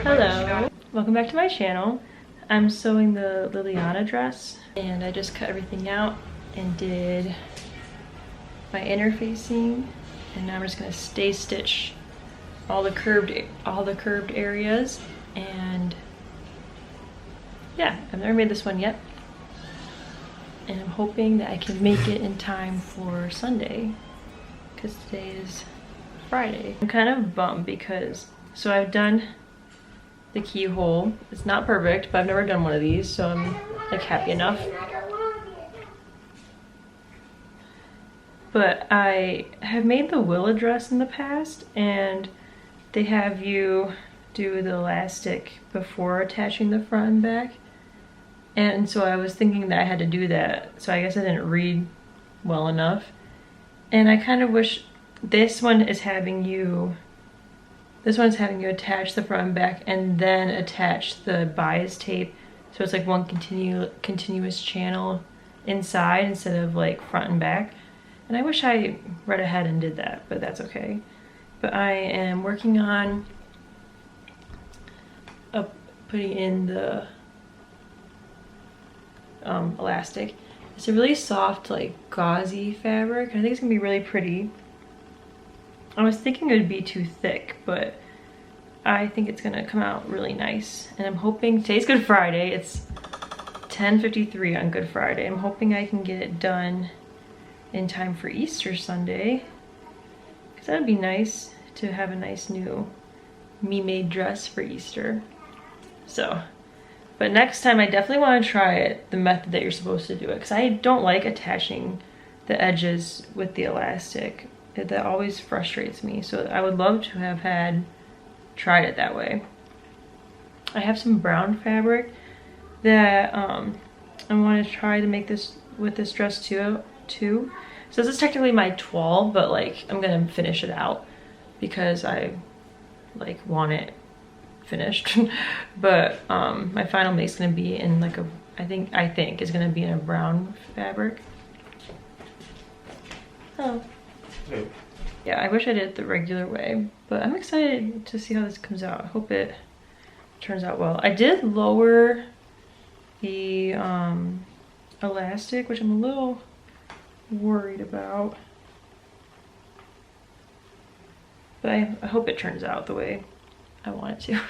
Hello, welcome back to my channel. I'm sewing the Liliana dress and I just cut everything out and did my interfacing, and now I'm just gonna stay stitch all the curved areas. And yeah, I've never made this one yet, and I'm hoping that I can make it in time for Sunday because today is Friday. I'm kind of bummed because I've done the keyhole. It's not perfect, but I've never done one of these, so I'm like happy enough. But I have made the Willa dress in the past, and they have you do the elastic before attaching the front and back. And so I was thinking that I had to do that, so I guess I didn't read well enough. And I kind of wish this one is having you attach the front and back and then attach the bias tape, so it's like one continuous channel inside instead of like front and back. And I wish I read ahead and did that, but that's okay. But I am working on putting in the elastic. It's a really soft, like gauzy fabric. I think it's gonna be really pretty. I was thinking it would be too thick, but I think it's gonna come out really nice. And I'm hoping, today's Good Friday, it's 10:53 on Good Friday. I'm hoping I can get it done in time for Easter Sunday, because that would be nice to have a nice new me-made dress for Easter. So, but next time I definitely want to try it, the method that you're supposed to do it, because I don't like attaching the edges with the elastic. That always frustrates me, so I would love to have tried it that way. I have some brown fabric that I want to try to make this with this dress too. So this is technically my toile, but like I'm gonna finish it out because I like want it finished. But my final make is gonna be in like I think is gonna be in a brown fabric. Oh. Yeah, I wish I did it the regular way, but I'm excited to see how this comes out. I hope it turns out well. I did lower the elastic, which I'm a little worried about, but I hope it turns out the way I want it to.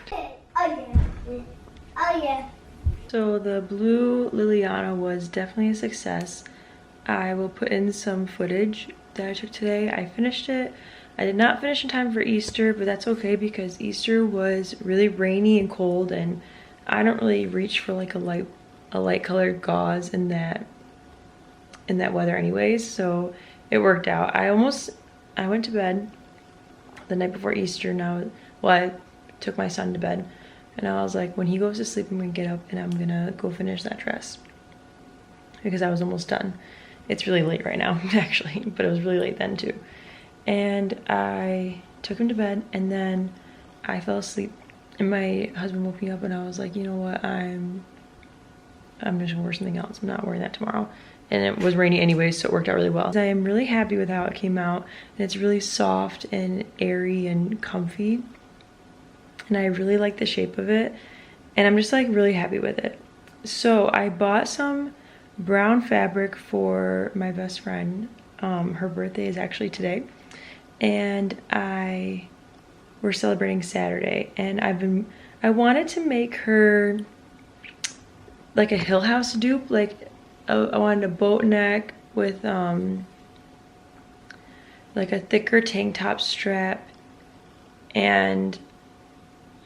Oh yeah. So the blue Liliana was definitely a success. I will put in some footage that I took today. I finished it. I did not finish in time for Easter, but that's okay because Easter was really rainy and cold, and I don't really reach for like a light colored gauze in that weather anyways, so it worked out. I went to bed the night before Easter. I took my son to bed, and I was like, when he goes to sleep, I'm gonna get up and I'm gonna go finish that dress because I was almost done. It's really late right now, actually, but it was really late then too. And I took him to bed, and then I fell asleep, and my husband woke me up, and I was like, you know what, I'm just gonna wear something else. I'm not wearing that tomorrow. And it was rainy anyway, so it worked out really well. I am really happy with how it came out, and it's really soft and airy and comfy. And I really like the shape of it, and I'm just like really happy with it. So I bought some brown fabric for my best friend. Her birthday is actually today, and we're celebrating Saturday, and I wanted to make her like a Hill House dupe. Like I wanted a boat neck with like a thicker tank top strap, and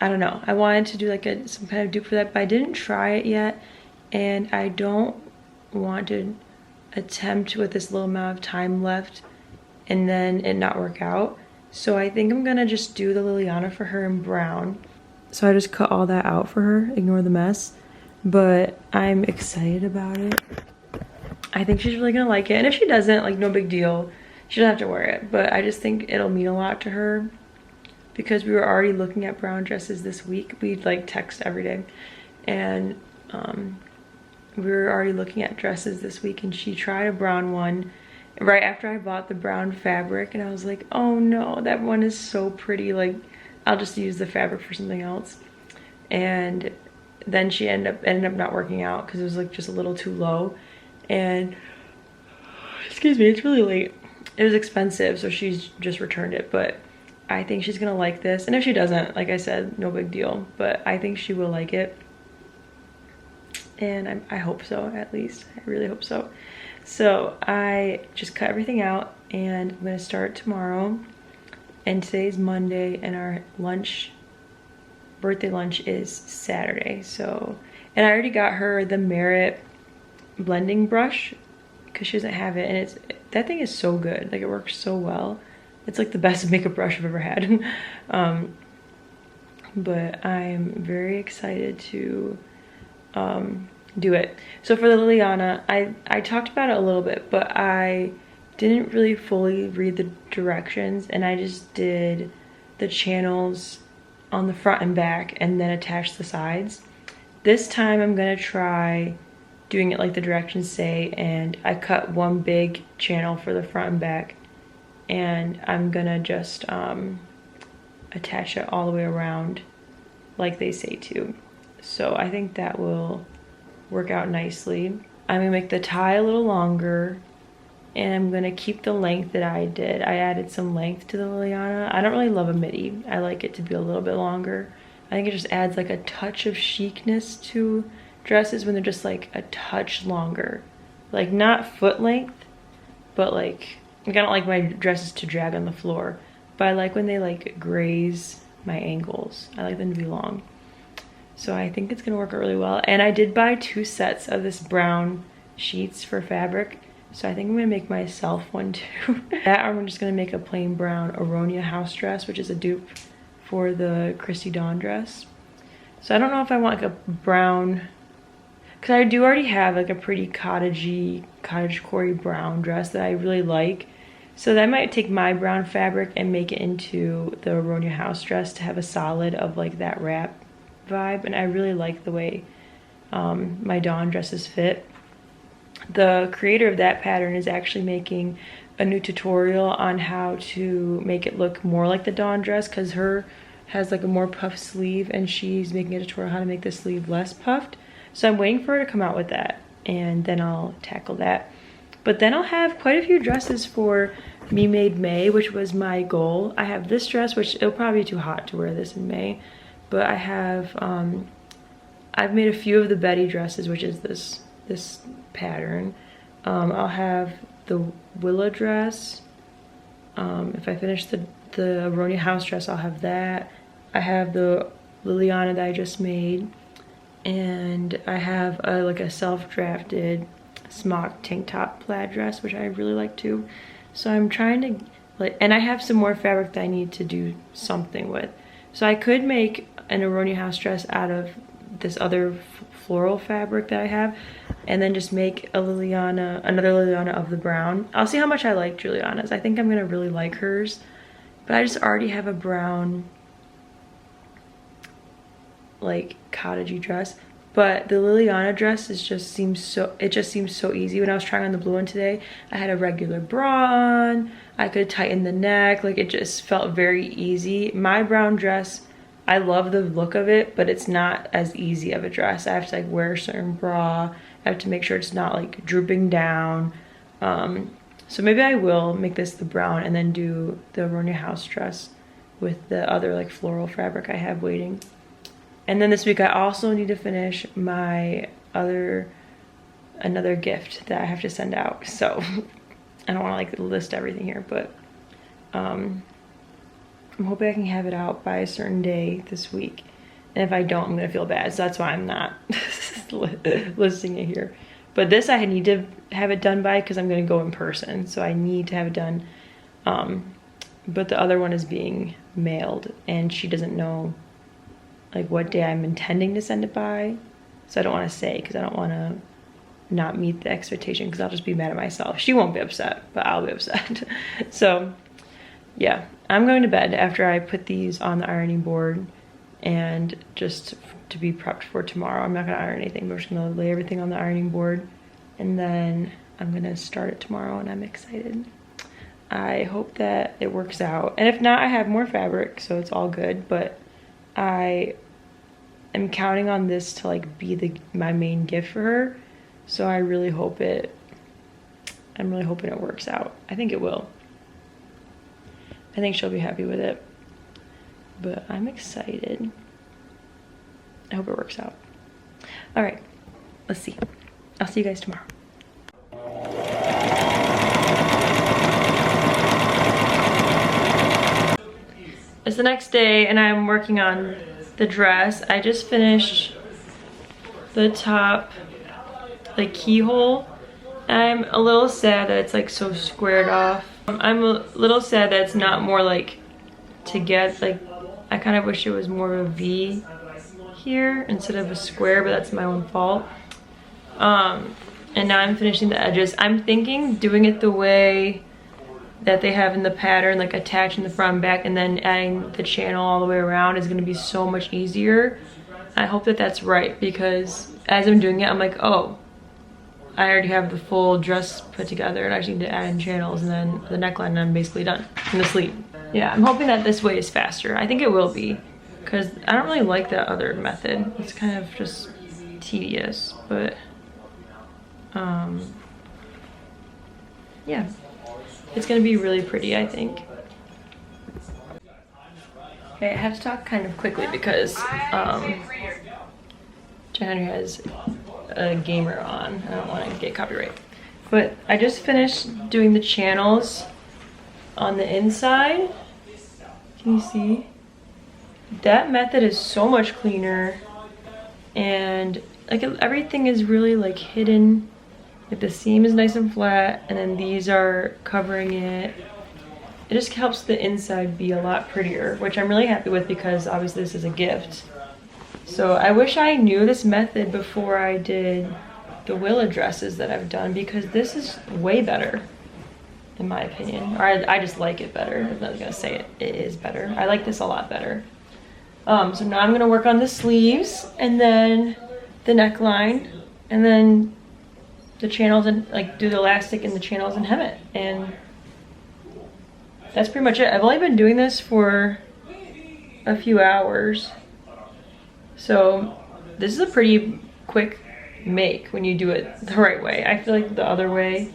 I don't know, I wanted to do like some kind of dupe for that, but I didn't try it yet, and I don't want to attempt with this little amount of time left and then it not work out. So I think I'm gonna just do the Liliana for her in brown. So I just cut all that out for her, ignore the mess, but I'm excited about it. I think she's really gonna like it, and if she doesn't, like no big deal, she doesn't have to wear it, but I just think it'll mean a lot to her because we were already looking at brown dresses this week. We'd like text every day, and we were already looking at dresses this week, and she tried a brown one right after I bought the brown fabric, and I was like, oh no, that one is so pretty, like I'll just use the fabric for something else. and then she ended up not working out because it was like just a little too low. And excuse me, it's really late. It was expensive, so she's just returned it, but I think she's gonna like this. And if she doesn't, like I said, no big deal, but I think she will like it. And I hope so, at least. I really hope so. So I just cut everything out, and I'm gonna start tomorrow. And today's Monday, and our birthday lunch is Saturday. So, and I already got her the Merit blending brush because she doesn't have it, and that thing is so good. Like, it works so well. It's like the best makeup brush I've ever had. But I'm very excited to do it. So for the Liliana, I talked about it a little bit, but I didn't really fully read the directions, and I just did the channels on the front and back and then attach the sides. This time I'm gonna try doing it like the directions say, and I cut one big channel for the front and back, and I'm gonna just attach it all the way around like they say to. So I think that will work out nicely. I'm gonna make the tie a little longer, and I'm gonna keep the length that I did. I added some length to the Liliana. I don't really love a midi. I like it to be a little bit longer. I think it just adds like a touch of chicness to dresses when they're just like a touch longer. Like, not foot length, but like I don't like my dresses to drag on the floor, but I like when they like graze my ankles. I like them to be long. So I think it's gonna work out really well. And I did buy 2 sets of this brown sheets for fabric. So I think I'm gonna make myself one too. That, I'm just gonna make a plain brown Aronia house dress, which is a dupe for the Christy Dawn dress. So I don't know if I want like a brown, because I do already have like a pretty cottagecore brown dress that I really like. So that might take my brown fabric and make it into the Aronia house dress to have a solid of like that wrap vibe. And I really like the way my Dawn dresses fit. The creator of that pattern is actually making a new tutorial on how to make it look more like the Dawn dress, because her has like a more puffed sleeve, and she's making a tutorial how to make the sleeve less puffed. So I'm waiting for her to come out with that, and then I'll tackle that. But then I'll have quite a few dresses for Me Made May, which was my goal. I have this dress, which it'll probably be too hot to wear this in May, but I have I've made a few of the Betty dresses, which is this pattern. I'll have the Willa dress. If I finish the Aronia house dress, I'll have that. I have the Liliana that I just made, and I have like a self-drafted smock tank top plaid dress, which I really like too. So I'm trying to like, and I have some more fabric that I need to do something with. So I could make an Aronia house dress out of this other floral fabric that I have, and then just make a Liliana, another Liliana of the brown. I'll see how much I like Juliana's. I think I'm gonna really like hers, but I just already have a brown like cottagey dress. But the Liliana dress just seems so easy. When I was trying on the blue one today, I had a regular bra on, I could tighten the neck, like it just felt very easy. My brown dress, I love the look of it, but it's not as easy of a dress. I have to like wear a certain bra, I have to make sure it's not like drooping down. So maybe I will make this the brown and then do the Aronia house dress with the other like floral fabric I have waiting. And then this week I also need to finish my another gift that I have to send out. So I don't want to like list everything here, but I'm hoping I can have it out by a certain day this week. And if I don't, I'm gonna feel bad. So that's why I'm not listing it here. But this I need to have it done by, because I'm gonna go in person. So I need to have it done. But the other one is being mailed, and she doesn't know like what day I'm intending to send it by. So I don't want to say, because I don't want to not meet the expectation, because I'll just be mad at myself. She won't be upset, but I'll be upset. So yeah, I'm going to bed after I put these on the ironing board, and just to be prepped for tomorrow. I'm not gonna iron anything, but I'm just gonna lay everything on the ironing board, and then I'm gonna start it tomorrow, and I'm excited. I hope that it works out. And if not, I have more fabric, so it's all good. But I am counting on this to like be my main gift for her. So I'm really hoping it works out. I think it will. I think she'll be happy with it. But I'm excited. I hope it works out. All right, let's see. I'll see you guys tomorrow. It's the next day and I'm working on the dress. I just finished the top like keyhole. I'm a little sad that it's like so squared off. I'm a little sad that it's not more like together. Like I kind of wish it was more of a V here instead of a square, but that's my own fault. And now I'm finishing the edges. I'm thinking doing it the way that they have in the pattern, like attaching the front and back and then adding the channel all the way around is gonna be so much easier. I hope that that's right, because as I'm doing it, I'm like, oh, I already have the full dress put together and I just need to add in channels and then the neckline and I'm basically done. And the sleeve. Yeah, I'm hoping that this way is faster. I think it will be, because I don't really like that other method. It's kind of just tedious, but yeah. It's gonna be really pretty, I think. Okay, I have to talk kind of quickly because Henry has a gamer on. I don't want to get copyright. But I just finished doing the channels on the inside. Can you see? That method is so much cleaner, and like everything is really like hidden. Like the seam is nice and flat, and then these are covering it. It just helps the inside be a lot prettier, which I'm really happy with because obviously this is a gift. So I wish I knew this method before I did the Willa dresses that I've done, because this is way better in my opinion. Or I just like it better. I'm not gonna say it is better. I like this a lot better. So now I'm gonna work on the sleeves and then the neckline and then the channels and like do the elastic in the channels and hem it, and that's pretty much it. I've only been doing this for a few hours, so this is a pretty quick make when you do it the right way. I feel like the other way,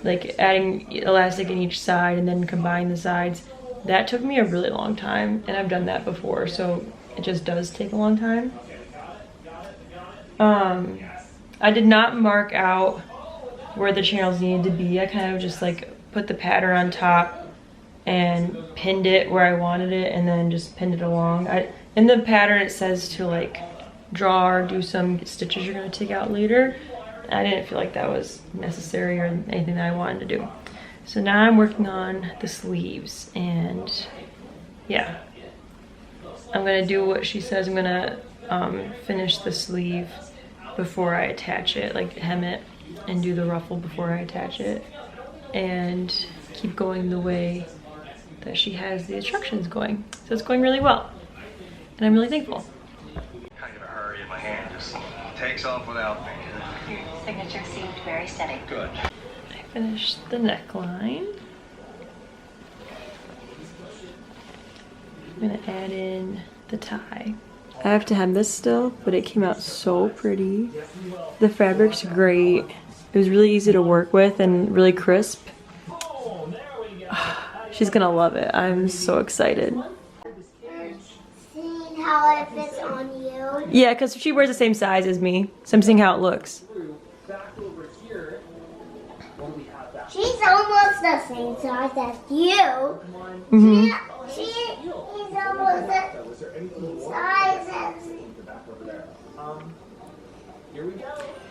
like adding elastic in each side and then combining the sides, that took me a really long time, and I've done that before, so it just does take a long time. I did not mark out where the channels needed to be. I kind of just like put the pattern on top and pinned it where I wanted it, and then just pinned it along. In the pattern it says to like draw or do some stitches you're going to take out later. I didn't feel like that was necessary or anything that I wanted to do. So now I'm working on the sleeves, and yeah, I'm going to do what she says. I'm going to finish the sleeve before I attach it, like hem it and do the ruffle before I attach it, and keep going the way that she has the instructions going. So it's going really well, and I'm really thankful. Kind of a hurry in my hand, just takes off without me. Your signature seemed very steady. Good. I finished the neckline. I'm gonna add in the tie. I have to hem this still, but it came out so pretty. The fabric's great. It was really easy to work with and really crisp. She's gonna love it. I'm so excited. Seeing how it fits on you? Yeah, because she wears the same size as me, so I'm seeing how it looks. She's almost the same size as you. Mm-hmm. She's almost the size as...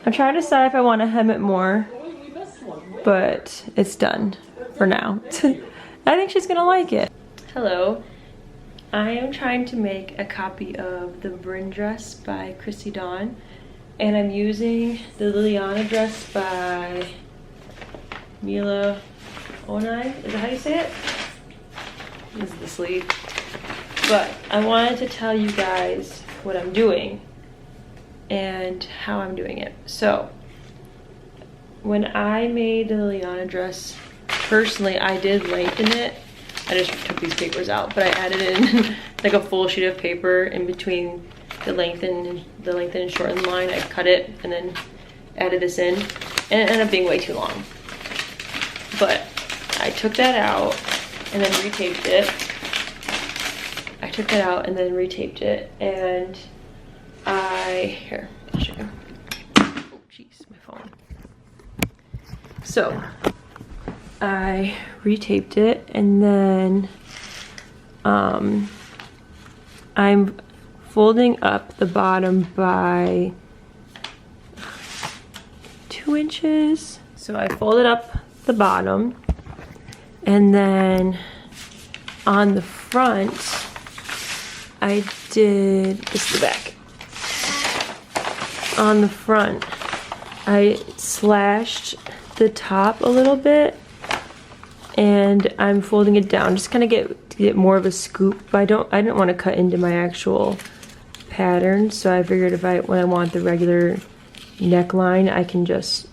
I'm trying to decide if I want to hem it more, but it's done for now. I think she's gonna like it. Hello. I am trying to make a copy of the Brynne dress by Christy Dawn, and I'm using the Liliana dress by Mila Onni. Is that how you say it? This is the sleeve. But I wanted to tell you guys what I'm doing and how I'm doing it. So when I made the Liliana dress, personally I did lengthen it. I just took these papers out, but I added in like a full sheet of paper in between the lengthen and shorten line. I cut it and then added this in, and it ended up being way too long. But I took that out and then retaped it. And here, I'll show you. Oh jeez, my phone. So I retaped it, and then I'm folding up the bottom by 2 inches. So I folded up the bottom, and then on the front I did, this is the back. On the front I slashed the top a little bit, and I'm folding it down, just kind of get more of a scoop. But I didn't want to cut into my actual pattern, so I figured when I want the regular neckline, I can just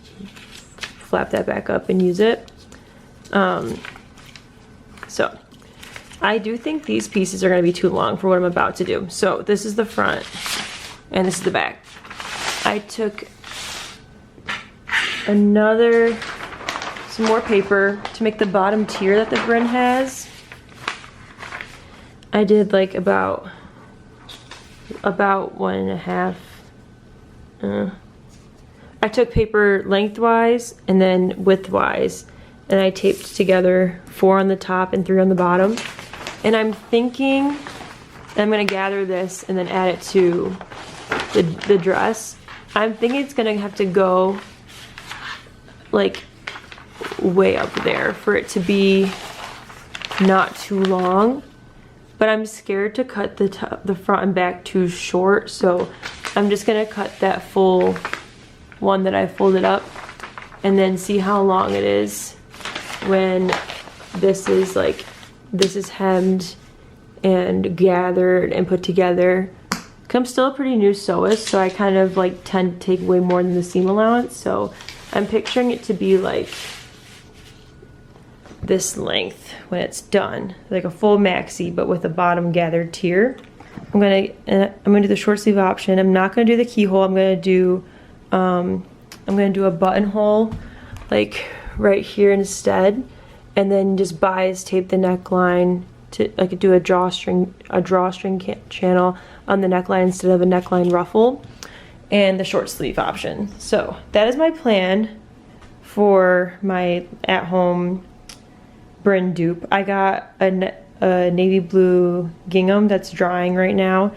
flap that back up and use it. So I do think these pieces are going to be too long for what I'm about to do. So this is the front and this is the back. I took some more paper to make the bottom tier that the Brynne has. I did like about 1.5. I took paper lengthwise and then widthwise, and I taped together 4 on the top and 3 on the bottom. And I'm thinking I'm gonna gather this and then add it to the dress. I'm thinking it's gonna have to go like way up there for it to be not too long. But I'm scared to cut the front and back too short, so I'm just gonna cut that full one that I folded up and then see how long it is when this is hemmed and gathered and put together. I'm still a pretty new sewist, so I kind of like tend to take way more than the seam allowance, so I'm picturing it to be like this length when it's done, like a full maxi but with a bottom gathered tier. I'm gonna do the short sleeve option. I'm not gonna do the keyhole. I'm gonna do a buttonhole like right here instead, and then just bias tape the neckline to like do a drawstring channel on the neckline instead of a neckline ruffle, and the short sleeve option. So that is my plan for my at-home Brynne dupe. I got a navy blue gingham that's drying right now,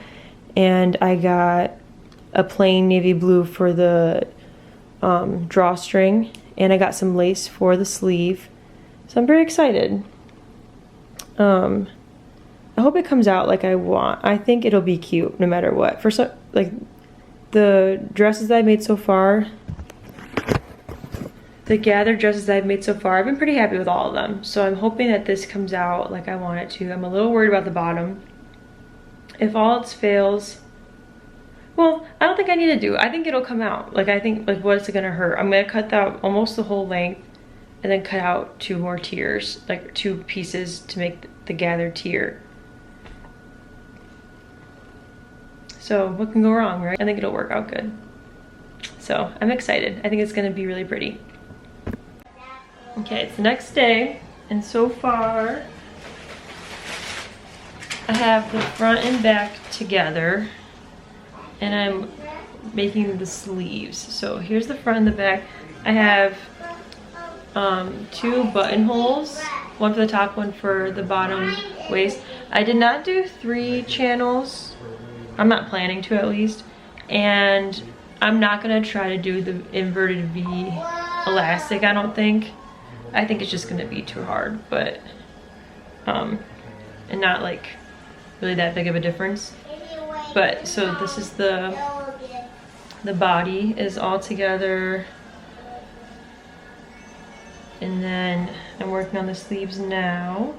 and I got a plain navy blue for the drawstring, and I got some lace for the sleeve. So I'm very excited. I hope it comes out like I want. I think it'll be cute no matter what. For some, like the dresses that I've made so far, the gathered dresses that I've made so far, I've been pretty happy with all of them. So I'm hoping that this comes out like I want it to. I'm a little worried about the bottom. If all else fails, well, I don't think I need to do it. I think it'll come out. Like I think, like what's it gonna hurt? I'm gonna cut out almost the whole length and then cut out 2 more tiers, like 2 pieces to make the gathered tier. So what can go wrong, right? I think it'll work out good. So I'm excited. I think it's gonna be really pretty. Okay, it's the next day, and so far I have the front and back together, and I'm making the sleeves. So here's the front and the back. I have 2 buttonholes, one for the top, one for the bottom waist. I did not do 3 channels. I'm not planning to, at least. And I'm not gonna try to do the inverted V elastic, I don't think. I think it's just gonna be too hard, but and not like really that big of a difference. But so this is the body is all together, and then I'm working on the sleeves now.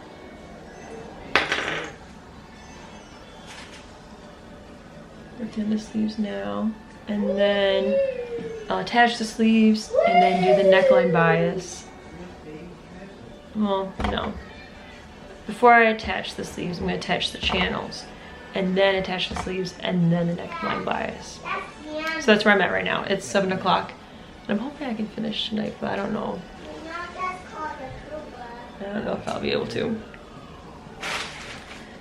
Working on the sleeves now, and then I'll attach the sleeves and then do the neckline bias. Well, no. Before I attach the sleeves, I'm going to attach the channels. and then attach the sleeves and then the neckline bias. So that's where I'm at right now. It's 7 o'clock. I'm hoping I can finish tonight, but I don't know. I don't know if I'll be able to.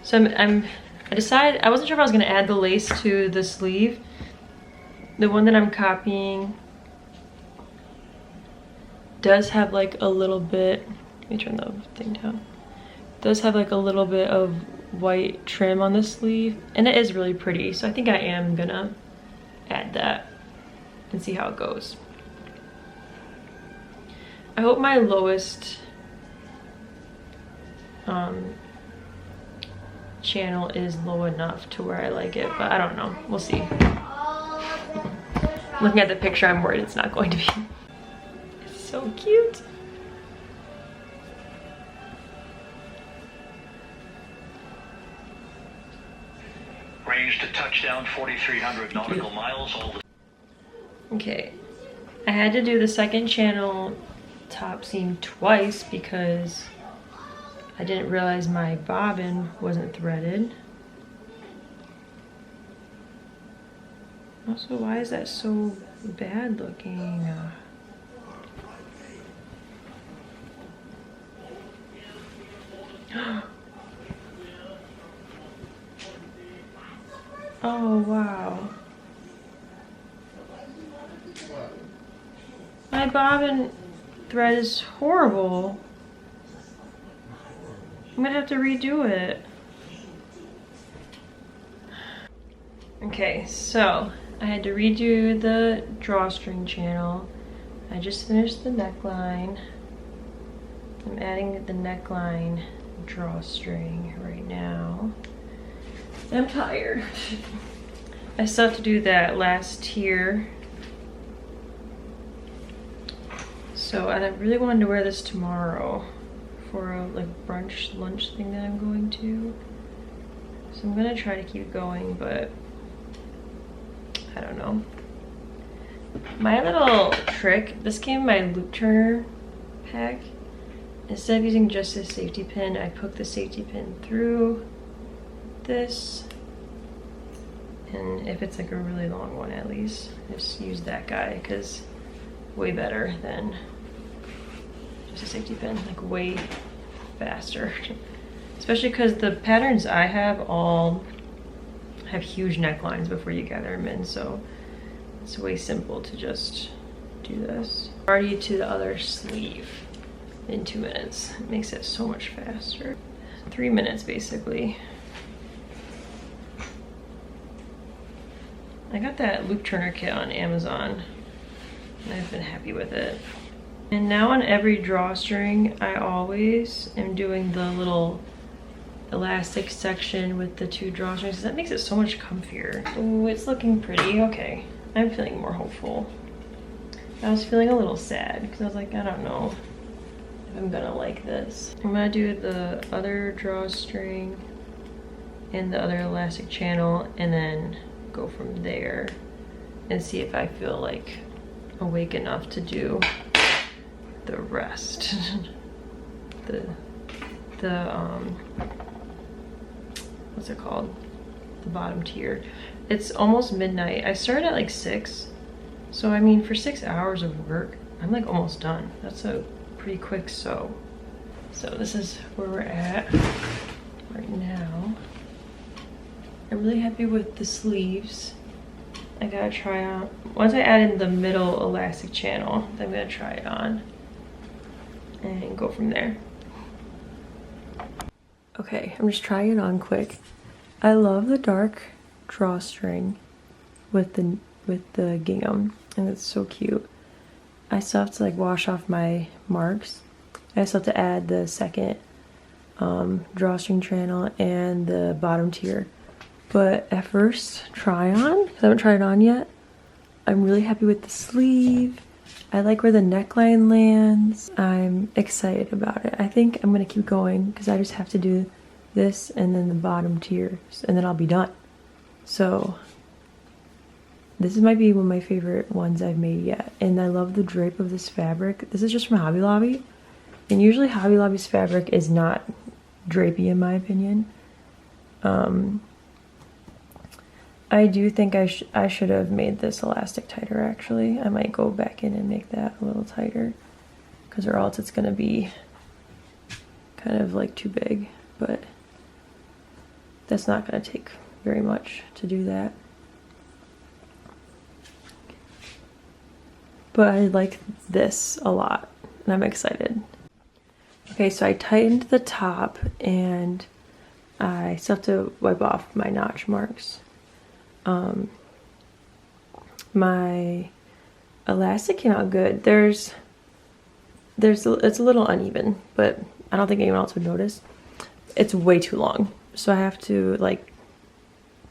So I decided, I wasn't sure if I was gonna add the lace to the sleeve. The one that I'm copying does have like a little bit, let me turn the thing down. Does have like a little bit of white trim on the sleeve, and it is really pretty. So I think I am gonna add that and see how it goes. I hope my lowest channel is low enough to where I like it, but I don't know. We'll see. Looking at the picture, I'm worried it's not going to be. It's so cute. Range to touchdown 4,300 nautical miles. Okay, I had to do the second channel top seam twice because I didn't realize my bobbin wasn't threaded. Also, why is that so bad looking? Oh, wow. My bobbin thread is horrible. I'm gonna have to redo it. Okay, so I had to redo the drawstring channel. I just finished the neckline. I'm adding the neckline drawstring right now. I'm tired. I still have to do that last tier. So, and I really wanted to wear this tomorrow for a like brunch lunch thing that I'm going to. So I'm gonna try to keep going, but I don't know. My little trick, this came in my loop turner pack. Instead of using just this safety pin, I poked the safety pin through this. And if it's like a really long one, at least just use that guy, because way better than just a safety pin, like way faster. Especially because the patterns I have all have huge necklines before you gather them in, so it's way simple to just do this. Already to the other sleeve in 2 minutes. It makes it so much faster. 3 minutes basically. I got that loop turner kit on Amazon and I've been happy with it. And now on every drawstring, I always am doing the little elastic section with the 2 drawstrings. That makes it so much comfier. Oh, it's looking pretty. Okay, I'm feeling more hopeful. I was feeling a little sad because I was like, I don't know if I'm gonna like this. I'm gonna do the other drawstring and the other elastic channel and then go from there and see if I feel like awake enough to do the rest. the what's it called? The bottom tier. It's almost midnight. I started at like 6. So I mean, for 6 hours of work, I'm like almost done. That's a pretty quick sew. So this is where we're at right now. I'm really happy with the sleeves. I gotta try on, once I add in the middle elastic channel, then I'm gonna try it on and go from there. Okay, I'm just trying it on quick. I love the dark drawstring with the gingham, and it's so cute. I still have to like wash off my marks. I still have to add the second drawstring channel and the bottom tier. But at first try on, because I haven't tried it on yet, I'm really happy with the sleeve. I like where the neckline lands. I'm excited about it. I think I'm gonna keep going because I just have to do this and then the bottom tiers and then I'll be done. So this might be one of my favorite ones I've made yet. And I love the drape of this fabric. This is just from Hobby Lobby. And usually Hobby Lobby's fabric is not drapey in my opinion. I do think I should have made this elastic tighter actually. I might go back in and make that a little tighter, because or else it's gonna be kind of like too big, but that's not gonna take very much to do that. But I like this a lot and I'm excited. Okay, so I tightened the top and I still have to wipe off my notch marks. My elastic came out good. It's a little uneven, but I don't think anyone else would notice. It's way too long, so I have to like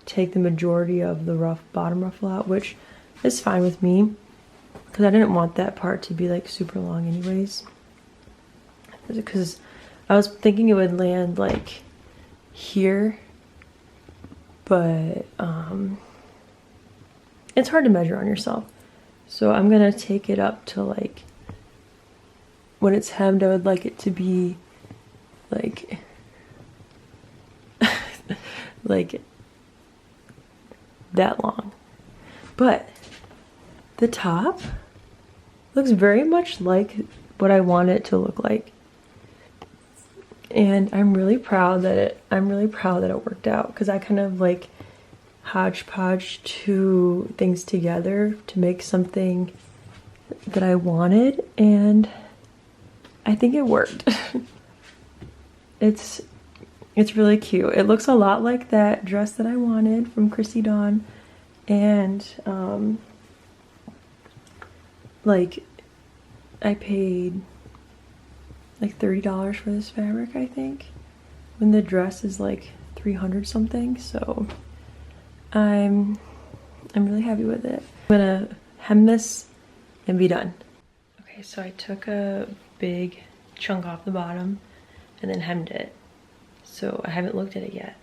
take the majority of the bottom ruffle out, which is fine with me because I didn't want that part to be like super long anyways, because I was thinking it would land like here, but it's hard to measure on yourself. So I'm gonna take it up to like, when it's hemmed, I would like it to be like like that long. But the top looks very much like what I want it to look like. And I'm really proud that it worked out, because I kind of like hodgepodge two things together to make something that I wanted, and I think it worked. It's really cute. It looks a lot like that dress that I wanted from Christy Dawn, and like I paid like $30 for this fabric, I think, when the dress is like 300 something. So I'm really happy with it. I'm gonna hem this and be done. Okay, so I took a big chunk off the bottom and then hemmed it. So I haven't looked at it yet.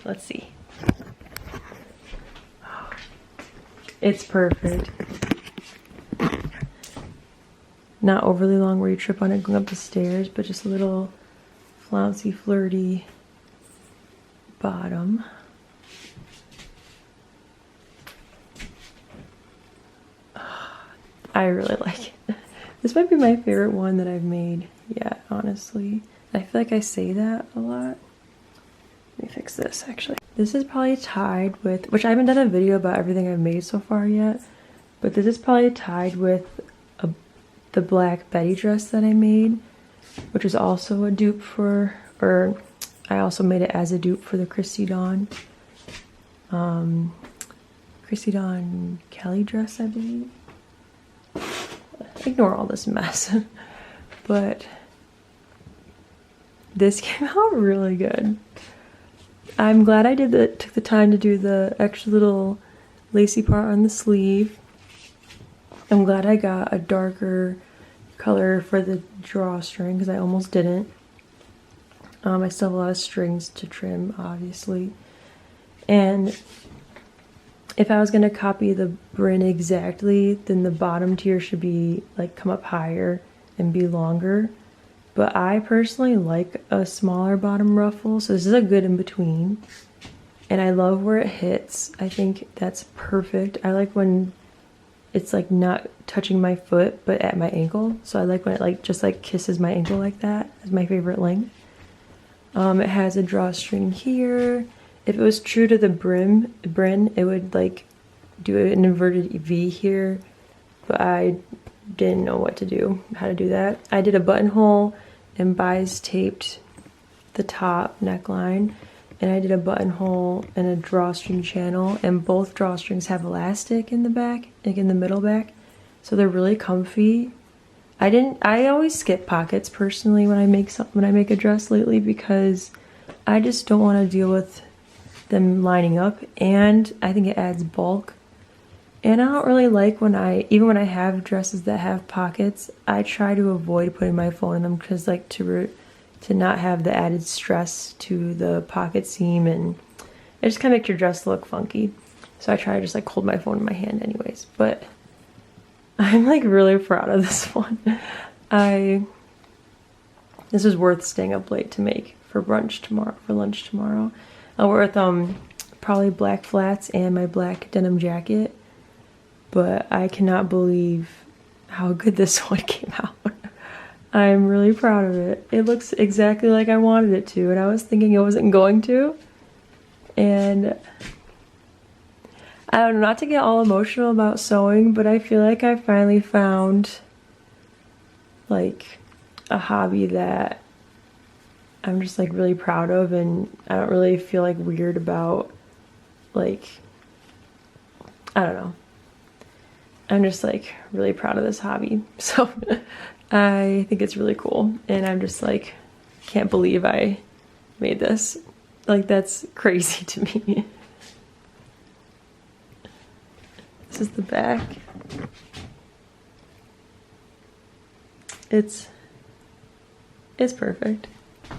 Let's see. It's perfect. Not overly long where you trip on it going up the stairs, but just a little flouncy, flirty bottom. I really like it. This might be my favorite one that I've made yet, honestly. I feel like I say that a lot. Let me fix this, actually. This is probably tied with, which I haven't done a video about everything I've made so far yet, but this is probably tied with the black Betty dress that I made, which is also a dupe for, or I also made it as a dupe for the Christy Dawn Kelly dress, I believe. Ignore all this mess. But this came out really good. I'm glad I took the time to do the extra little lacy part on the sleeve. I'm glad I got a darker color for the drawstring, because I almost didn't. I still have a lot of strings to trim, obviously. And if I was going to copy the Brynne exactly, then the bottom tier should be like come up higher and be longer. But I personally like a smaller bottom ruffle, so this is a good in between. And I love where it hits. I think that's perfect. I like when it's like not touching my foot but at my ankle. So I like when it like just like kisses my ankle like that. That's my favorite length. It has a drawstring here. If it was true to the Brynne, it would like do an inverted V here, but I didn't know how to do that. I did a buttonhole and bias taped the top neckline, and I did a buttonhole and a drawstring channel, and both drawstrings have elastic in the back, like in the middle back, so they're really comfy. I always skip pockets personally when I make a dress lately, because I just don't want to deal with them lining up, and I think it adds bulk. And I don't really like even when I have dresses that have pockets, I try to avoid putting my phone in them, because like to not have the added stress to the pocket seam, and it just kind of makes your dress look funky. So I try to just like hold my phone in my hand anyways. But I'm like really proud of this one. This is worth staying up late to make for lunch tomorrow. Worth probably black flats and my black denim jacket, but I cannot believe how good this one came out. I'm really proud of it. It looks exactly like I wanted it to, and I was thinking it wasn't going to. And I don't know, not to get all emotional about sewing, but I feel like I finally found like a hobby that I'm just like really proud of, and I don't really feel like weird about, like, I don't know. I'm just like really proud of this hobby. So I think it's really cool, and I'm just like, can't believe I made this. Like, that's crazy to me. This is the back. It's perfect.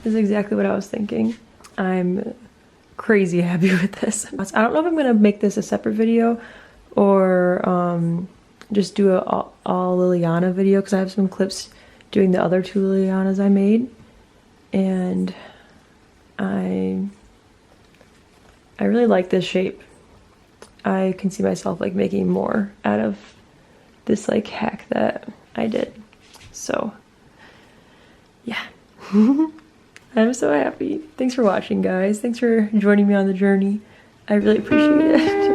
This is exactly what I was thinking. I'm crazy happy with this. I don't know if I'm gonna make this a separate video or just do a all Liliana video, because I have some clips doing the other 2 Lilianas I made, and I really like this shape. I can see myself like making more out of this like hack that I did. So yeah. I'm so happy. Thanks for watching, guys. Thanks for joining me on the journey. I really appreciate it.